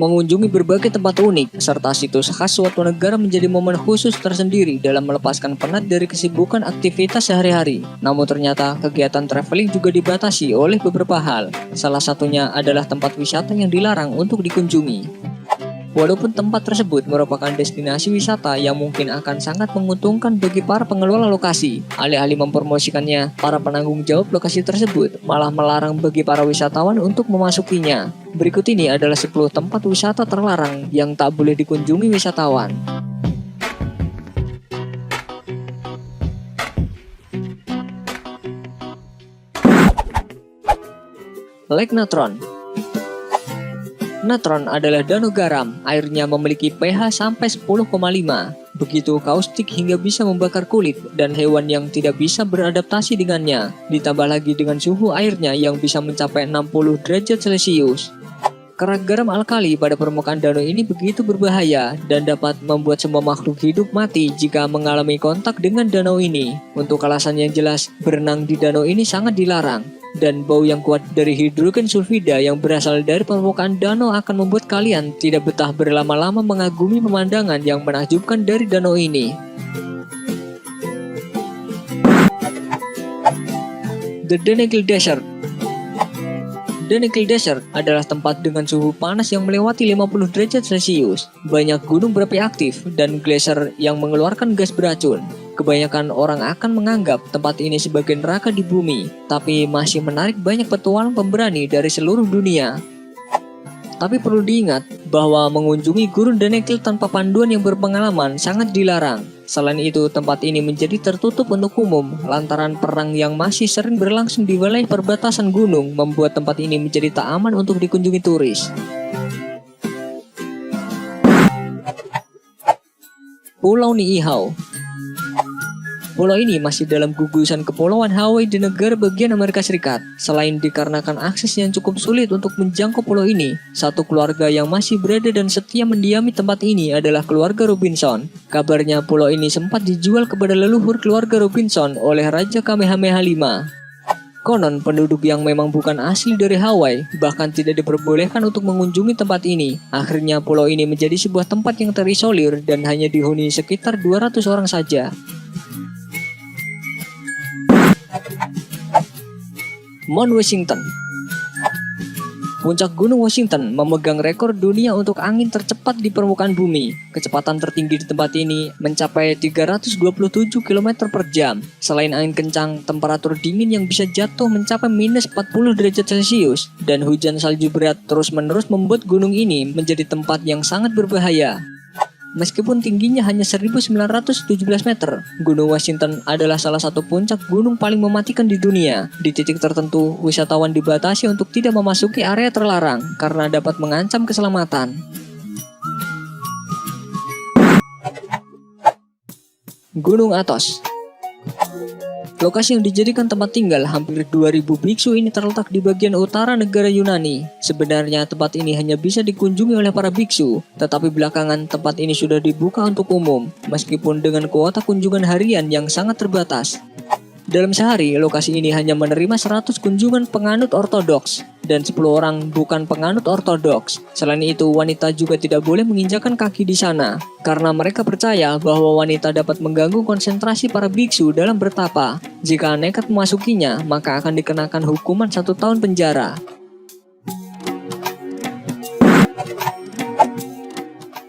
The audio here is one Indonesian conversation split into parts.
Mengunjungi berbagai tempat unik serta situs khas suatu negara menjadi momen khusus tersendiri dalam melepaskan penat dari kesibukan aktivitas sehari-hari. Namun ternyata kegiatan traveling juga dibatasi oleh beberapa hal. Salah satunya adalah tempat wisata yang dilarang untuk dikunjungi. Walaupun tempat tersebut merupakan destinasi wisata yang mungkin akan sangat menguntungkan bagi para pengelola lokasi, alih-alih mempromosikannya, para penanggung jawab lokasi tersebut malah melarang bagi para wisatawan untuk memasukinya. Berikut ini adalah 10 tempat wisata terlarang yang tak boleh dikunjungi wisatawan. Lake Natron. Natron adalah danau garam, airnya memiliki pH sampai 10,5. Begitu kaustik hingga bisa membakar kulit dan hewan yang tidak bisa beradaptasi dengannya. Ditambah lagi dengan suhu airnya yang bisa mencapai 60 derajat Celcius. Kerak garam alkali pada permukaan danau ini begitu berbahaya dan dapat membuat semua makhluk hidup mati jika mengalami kontak dengan danau ini. Untuk alasan yang jelas, berenang di danau ini sangat dilarang. Dan bau yang kuat dari hidrogen sulfida yang berasal dari permukaan danau akan membuat kalian tidak betah berlama-lama mengagumi pemandangan yang menakjubkan dari danau ini. The Danakil Desert. Danakil Desert adalah tempat dengan suhu panas yang melewati 50 derajat Celcius. Banyak gunung berapi aktif dan gletser yang mengeluarkan gas beracun. Kebanyakan orang akan menganggap tempat ini sebagai neraka di bumi, tapi masih menarik banyak petualang pemberani dari seluruh dunia. Tapi perlu diingat bahwa mengunjungi Gurun Danakil tanpa panduan yang berpengalaman sangat dilarang. Selain itu, tempat ini menjadi tertutup untuk umum lantaran perang yang masih sering berlangsung di wilayah perbatasan gunung membuat tempat ini menjadi tak aman untuk dikunjungi turis. Pulau Niihau. Pulau ini masih dalam gugusan Kepulauan Hawaii di negara bagian Amerika Serikat. Selain dikarenakan akses yang cukup sulit untuk menjangkau pulau ini, satu keluarga yang masih berada dan setia mendiami tempat ini adalah keluarga Robinson. Kabarnya pulau ini sempat dijual kepada leluhur keluarga Robinson oleh Raja Kamehameha V. Konon penduduk yang memang bukan asli dari Hawaii bahkan tidak diperbolehkan untuk mengunjungi tempat ini. Akhirnya pulau ini menjadi sebuah tempat yang terisolir dan hanya dihuni sekitar 200 orang saja. Mount Washington. Puncak Gunung Washington memegang rekor dunia untuk angin tercepat di permukaan bumi. Kecepatan tertinggi di tempat ini mencapai 327 km per jam. Selain angin kencang, temperatur dingin yang bisa jatuh mencapai minus 40 derajat Celcius. Dan hujan salju berat terus-menerus membuat gunung ini menjadi tempat yang sangat berbahaya. Meskipun tingginya hanya 1917 meter, Gunung Washington adalah salah satu puncak gunung paling mematikan di dunia. Di titik tertentu, wisatawan dibatasi untuk tidak memasuki area terlarang karena dapat mengancam keselamatan. Gunung Athos. Lokasi yang dijadikan tempat tinggal hampir 2000 biksu ini terletak di bagian utara negara Yunani. Sebenarnya tempat ini hanya bisa dikunjungi oleh para biksu, tetapi belakangan tempat ini sudah dibuka untuk umum, meskipun dengan kuota kunjungan harian yang sangat terbatas. Dalam sehari, lokasi ini hanya menerima 100 kunjungan penganut ortodoks dan 10 orang bukan penganut ortodoks. Selain itu, wanita juga tidak boleh menginjakan kaki di sana karena mereka percaya bahwa wanita dapat mengganggu konsentrasi para biksu dalam bertapa. Jika nekat memasukinya, maka akan dikenakan hukuman 1 tahun penjara.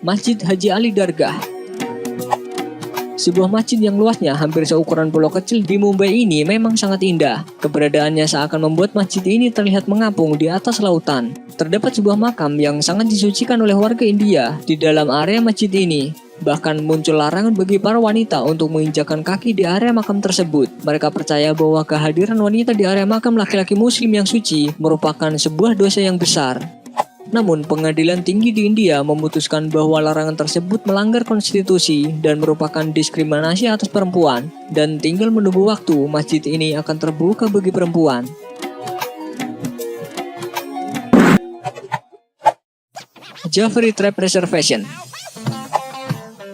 Masjid Haji Ali Dargah. Sebuah masjid yang luasnya hampir seukuran pulau kecil di Mumbai ini memang sangat indah. Keberadaannya seakan membuat masjid ini terlihat mengapung di atas lautan. Terdapat sebuah makam yang sangat disucikan oleh warga India di dalam area masjid ini. Bahkan muncul larangan bagi para wanita untuk menginjakan kaki di area makam tersebut. Mereka percaya bahwa kehadiran wanita di area makam laki-laki muslim yang suci merupakan sebuah dosa yang besar. Namun, pengadilan tinggi di India memutuskan bahwa larangan tersebut melanggar konstitusi dan merupakan diskriminasi atas perempuan, dan tinggal menunggu waktu masjid ini akan terbuka bagi perempuan. Jafri Trap Reservation.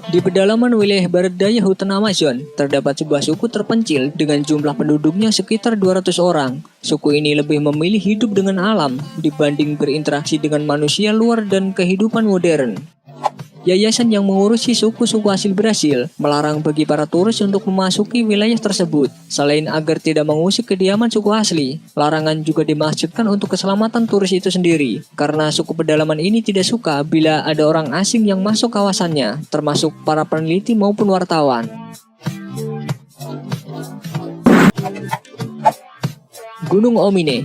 Di pedalaman wilayah barat daya hutan Amazon, terdapat sebuah suku terpencil dengan jumlah penduduknya sekitar 200 orang. Suku ini lebih memilih hidup dengan alam dibanding berinteraksi dengan manusia luar dan kehidupan modern. Yayasan yang mengurusi suku-suku asli Brasil melarang bagi para turis untuk memasuki wilayah tersebut. Selain agar tidak mengusik kediaman suku asli, larangan juga dimaksudkan untuk keselamatan turis itu sendiri. Karena suku pedalaman ini tidak suka bila ada orang asing yang masuk kawasannya, termasuk para peneliti maupun wartawan. Gunung Omine.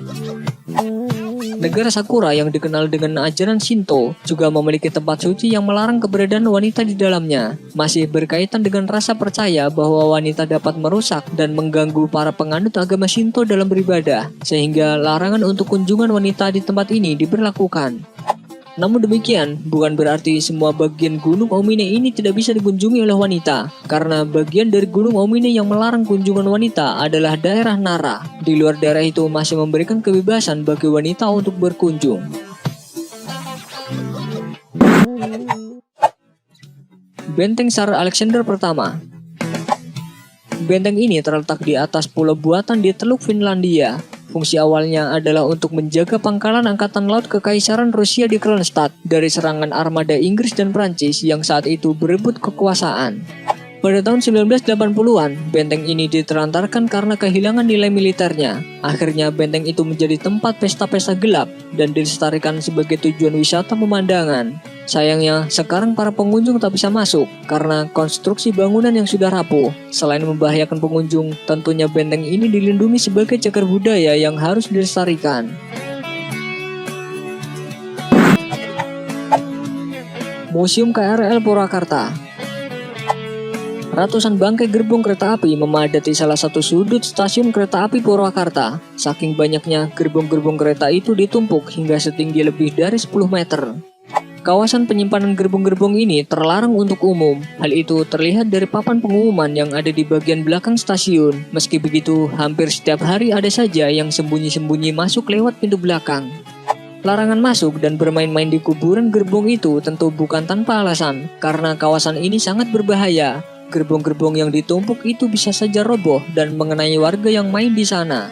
Negara Sakura yang dikenal dengan ajaran Shinto juga memiliki tempat suci yang melarang keberadaan wanita di dalamnya. Masih berkaitan dengan rasa percaya bahwa wanita dapat merusak dan mengganggu para penganut agama Shinto dalam beribadah, sehingga larangan untuk kunjungan wanita di tempat ini diberlakukan. Namun demikian, bukan berarti semua bagian Gunung Omine ini tidak bisa dikunjungi oleh wanita, karena bagian dari Gunung Omine yang melarang kunjungan wanita adalah daerah Nara. Di luar daerah itu masih memberikan kebebasan bagi wanita untuk berkunjung. Benteng Tsar Alexander Pertama. Benteng ini terletak di atas pulau buatan di Teluk Finlandia. Fungsi awalnya adalah untuk menjaga pangkalan angkatan laut Kekaisaran Rusia di Kronstadt dari serangan armada Inggris dan Prancis yang saat itu berebut kekuasaan. Pada tahun 1980-an, benteng ini ditelantarkan karena kehilangan nilai militernya. Akhirnya benteng itu menjadi tempat pesta-pesta gelap dan dilestarikan sebagai tujuan wisata pemandangan. Sayangnya, sekarang para pengunjung tak bisa masuk karena konstruksi bangunan yang sudah rapuh. Selain membahayakan pengunjung, tentunya benteng ini dilindungi sebagai cagar budaya yang harus dilestarikan. Museum KRL Purwakarta. Ratusan bangkai gerbong kereta api memadati salah satu sudut stasiun kereta api Purwakarta. Saking banyaknya, gerbong-gerbong kereta itu ditumpuk hingga setinggi lebih dari 10 meter. Kawasan penyimpanan gerbong-gerbong ini terlarang untuk umum. Hal itu terlihat dari papan pengumuman yang ada di bagian belakang stasiun. Meski begitu, hampir setiap hari ada saja yang sembunyi-sembunyi masuk lewat pintu belakang. Larangan masuk dan bermain-main di kuburan gerbong itu tentu bukan tanpa alasan, karena kawasan ini sangat berbahaya. Gerbong-gerbong yang ditumpuk itu bisa saja roboh dan mengenai warga yang main di sana.